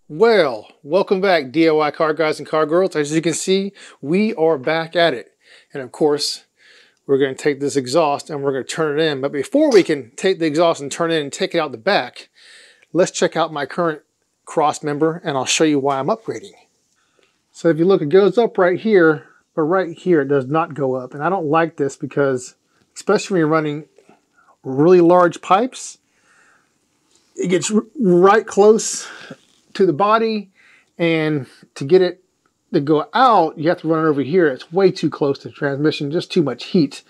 Well, welcome back, DIY car guys and car girls. As you can see, we are back at it. And of course, we're going to take this exhaust and we're going to turn it in. But before we can take the exhaust and turn it in and take it out the back, let's check out my current Crossmember and I'll show you why I'm upgrading. So if you look, it goes up right here, but right here it does not go up. And I don't like this because, especially when you're running really large pipes, it gets right close to the body, and to get it to go out, you have to run it over here. It's way too close to the transmission, just too much heat.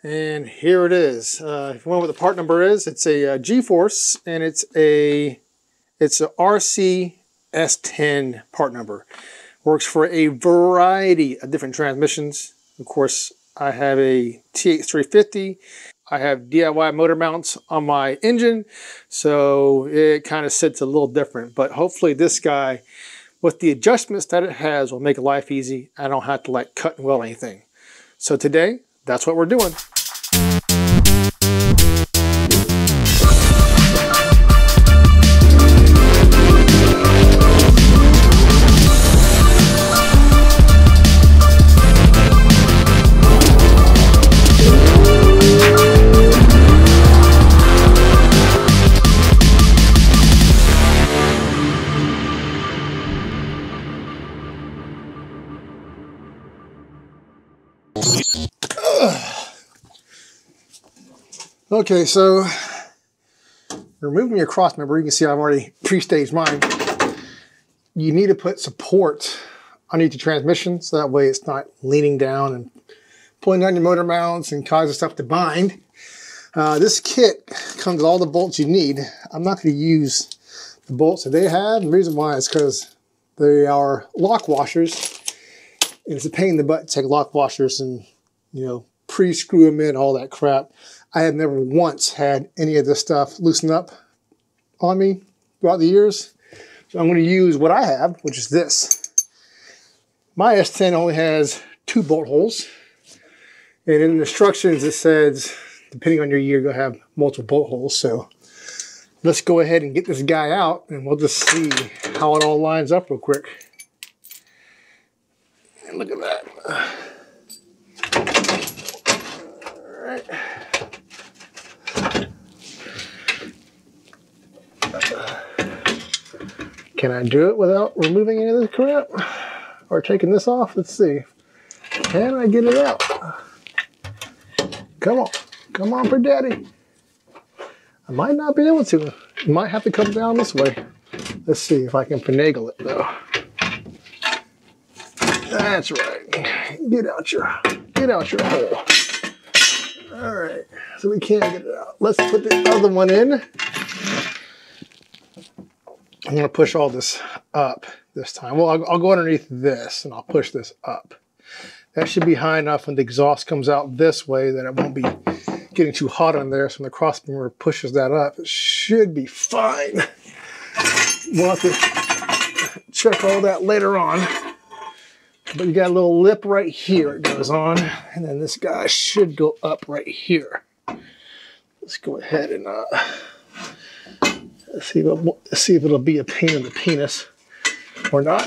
And here it is. If you want what the part number is, it's a G-Force, and it's a RC S10 part number. Works for a variety of different transmissions. Of course, I have a TH350. I have DIY motor mounts on my engine, so it kind of sits a little different. But hopefully this guy, with the adjustments that it has, will make life easy. I don't have to like cut and weld anything. So today, that's what we're doing. Okay, so removing your Crossmember, you can see I've already pre-staged mine. You need to put support underneath the transmission so that way it's not leaning down and pulling down your motor mounts and causing stuff to bind. This kit comes with all the bolts you need. I'm not going to use the bolts that they have. And the reason why is because they are lock washers. And it's a pain in the butt to take lock washers and, you know, pre-screw them in, all that crap. I have never once had any of this stuff loosen up on me throughout the years. So I'm going to use what I have, which is this. My S10 only has 2 bolt holes. And in the instructions it says, depending on your year, you'll have multiple bolt holes. So let's go ahead and get this guy out and we'll just see how it all lines up real quick. And look at that. All right. Can I do it without removing any of this crap? Or taking this off? Let's see. Can I get it out? Come on. Come on for daddy. I might not be able to. It might have to come down this way. Let's see if I can finagle it though. That's right. Get out your hole. All right. So we can't get it out. Let's put the other one in. I'm going to push all this up this time. Well, I'll go underneath this and I'll push this up. That should be high enough when the exhaust comes out this way that it won't be getting too hot on there. So when the Crossmember pushes that up, it should be fine. We'll have to check all that later on. But you got a little lip right here it goes on. And then this guy should go up right here. Let's go ahead and let's see if it'll be a pain in the penis or not.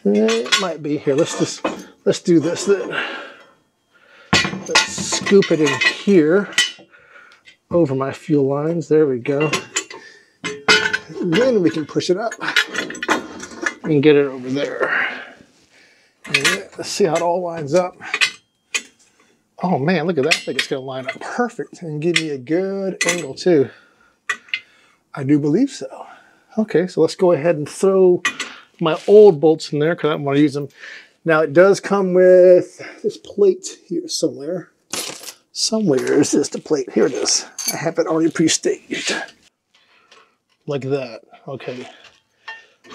It might be. Here, let's do this then. Let's scoop it in here over my fuel lines. There we go. Then we can push it up and get it over there. And let's see how it all lines up. Oh man, look at that. I think it's going to line up perfect and give me a good angle too. I do believe so. Okay, so let's go ahead and throw my old bolts in there because I don't want to use them. Now it does come with this plate here somewhere. Somewhere is this the plate? Here it is. I have it already pre-staged. Like that. Okay.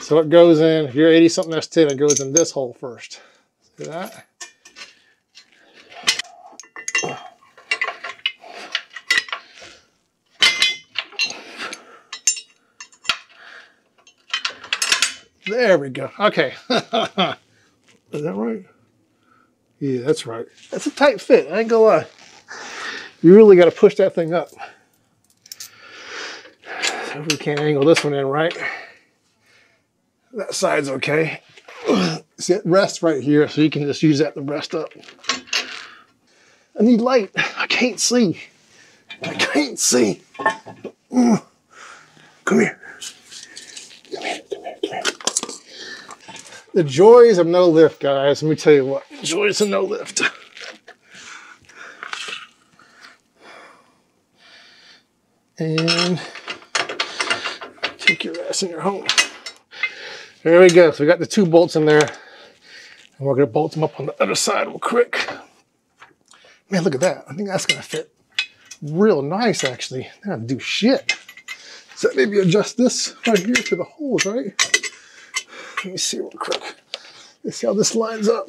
So it goes in, if you're 80-something S10, it goes in this hole first. See that? There we go. Okay. Is that right? Yeah, that's right. That's a tight fit. I ain't gonna lie. You really got to push that thing up. If we can't angle this one in right. That side's okay. See, it rests right here, so you can just use that to rest up. I need light. I can't see. I can't see. Come here. Come here, come here, come here. The joys of no lift, guys. Let me tell you what. Joys of no lift. And take your ass in your home. There we go. So we got the 2 bolts in there. And we're going to bolt them up on the other side real quick. Man, look at that. I think that's going to fit real nice, actually. They're not going to do shit. So maybe adjust this right here to the holes, right? Let me see real quick. Let's see how this lines up.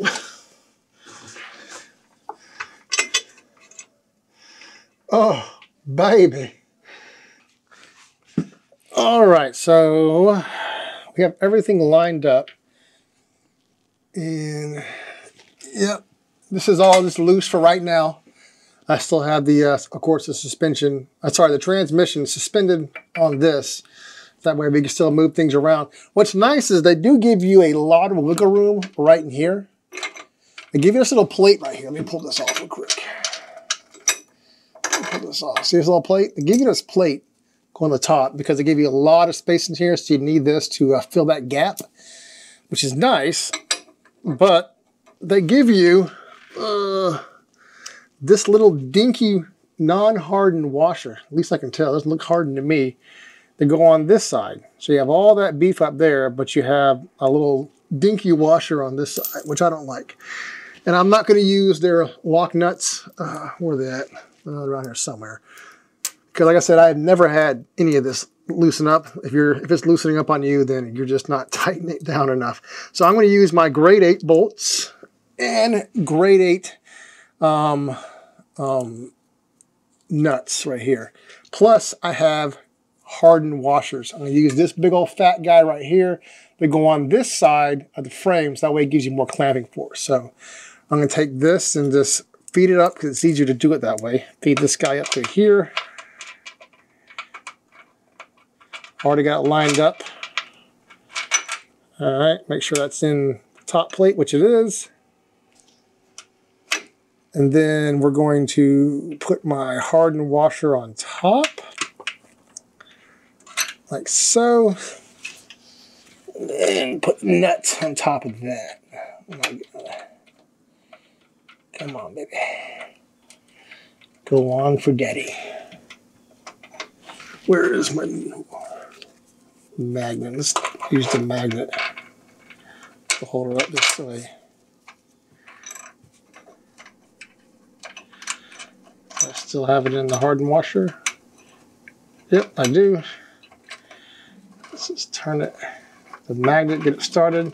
Oh, baby. All right, so we have everything lined up. And, yep, this is all just loose for right now. I still have the, of course, the suspension, the transmission suspended on this. That way we can still move things around. What's nice is they do give you a lot of wiggle room right in here. They give you this little plate right here. Let me pull this off real quick. Pull this off. See this little plate? They give you this plate on the top because they give you a lot of space in here, so you need this to fill that gap, which is nice. But they give you this little dinky non-hardened washer. At least I can tell. It doesn't look hardened to me. They go on this side. So you have all that beef up there, but you have a little dinky washer on this side, which I don't like. And I'm not going to use their lock nuts. Where are they at? Around here somewhere. Because like I said, I've never had any of this loosen up. If it's loosening up on you, then you're just not tightening it down enough. So I'm going to use my grade 8 bolts and grade 8 nuts right here. Plus I have hardened washers. I'm going to use this big old fat guy right here to go on this side of the frame, so that way it gives you more clamping force. So I'm going to take this and just feed it up because it's easier to do it that way. Feed this guy up to here. Already got it lined up. All right, make sure that's in the top plate, which it is. And then we're going to put my hardened washer on top, like so. And then put nuts on top of that. Come on, baby. Go on for daddy. Where is my magnet? Let's use the magnet to hold it up this way. I still have it in the hardened washer. Yep, I do. Let's just turn it, the magnet, get it started.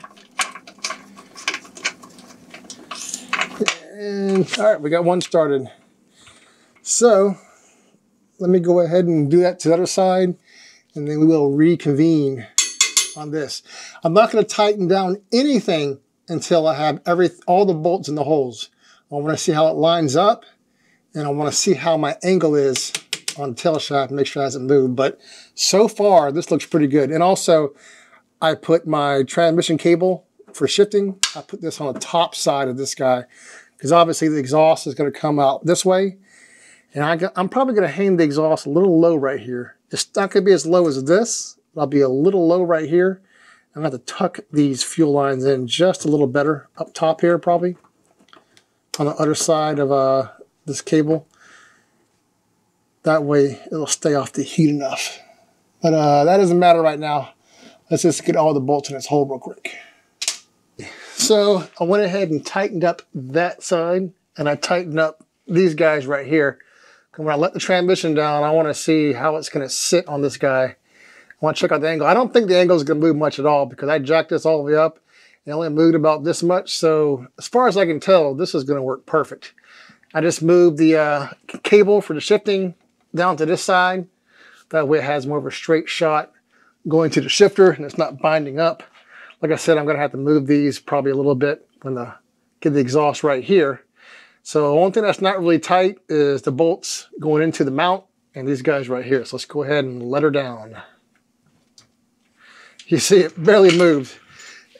And all right, we got one started. So let me go ahead and do that to the other side, and then we will reconvene on this. I'm not going to tighten down anything until I have all the bolts in the holes. I want to see how it lines up, and I want to see how my angle is on the tail shaft, make sure it hasn't moved. But so far, this looks pretty good. And also, I put my transmission cable for shifting. I put this on the top side of this guy, because obviously the exhaust is going to come out this way. And I'm probably going to hang the exhaust a little low right here. It's not going to be as low as this. I'll be a little low right here. I'm going to have to tuck these fuel lines in just a little better up top here, probably on the other side of this cable. That way it'll stay off the heat enough. But that doesn't matter right now. Let's just get all the bolts in its hole real quick. So I went ahead and tightened up that side, and I tightened up these guys right here. When I let the transmission down, I want to see how it's going to sit on this guy. I want to check out the angle. I don't think the angle is going to move much at all, because I jacked this all the way up and it only moved about this much. So as far as I can tell, this is going to work perfect. I just moved the cable for the shifting down to this side. That way it has more of a straight shot going to the shifter and it's not binding up. Like I said, I'm going to have to move these probably a little bit when get the exhaust right here. So the one thing that's not really tight is the bolts going into the mount and these guys right here. So let's go ahead and let her down. You see it barely moved.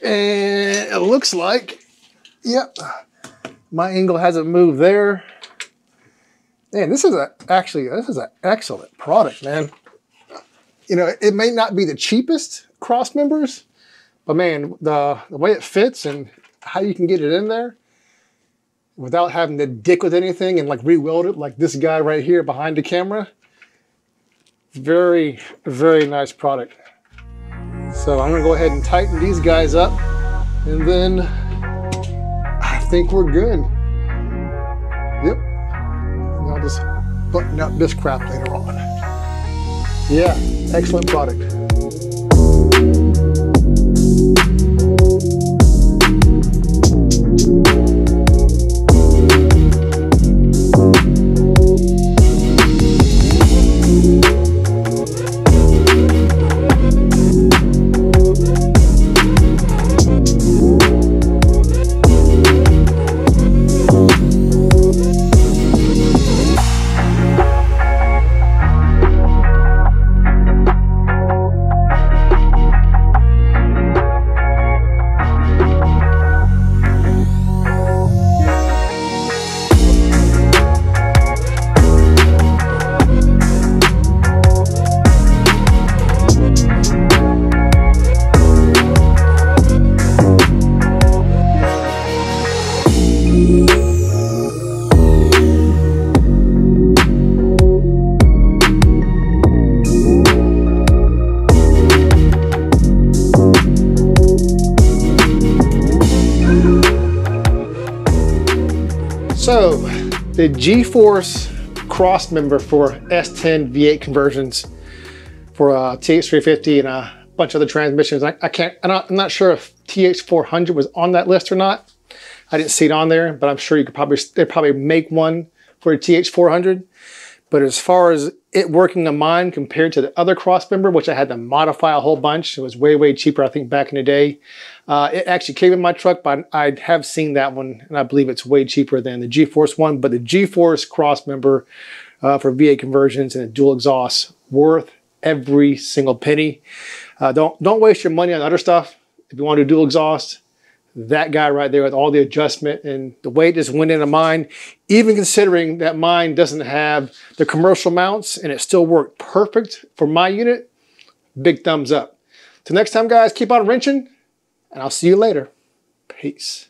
And it looks like, yep, my angle hasn't moved there. Man, this is an excellent product, man. You know, it may not be the cheapest cross members, but man, the way it fits and how you can get it in there without having to dick with anything and like re-weld it like this guy right here behind the camera. Very, very nice product. So I'm gonna go ahead and tighten these guys up, and then I think we're good. Yep. And I'll just button up this crap later on. Yeah, excellent product. So the G-Force Crossmember for S10 V8 conversions for TH350 and a bunch of other transmissions. I'm not sure if TH400 was on that list or not. I didn't see it on there, but I'm sure you could they'd probably make one for a TH400. But as far as it working on mine compared to the other Crossmember, which I had to modify a whole bunch, it was way, way cheaper, I think, back in the day. It actually came in my truck, but I have seen that one, and I believe it's way cheaper than the G-Force one. But the G-Force Crossmember for V8 conversions and a dual exhaust, worth every single penny. Don't waste your money on other stuff. If you want to do dual exhaust, that guy right there with all the adjustment and the way it just went into mine, even considering that mine doesn't have the commercial mounts and it still worked perfect for my unit, big thumbs up. Till next time, guys, keep on wrenching, and I'll see you later. Peace.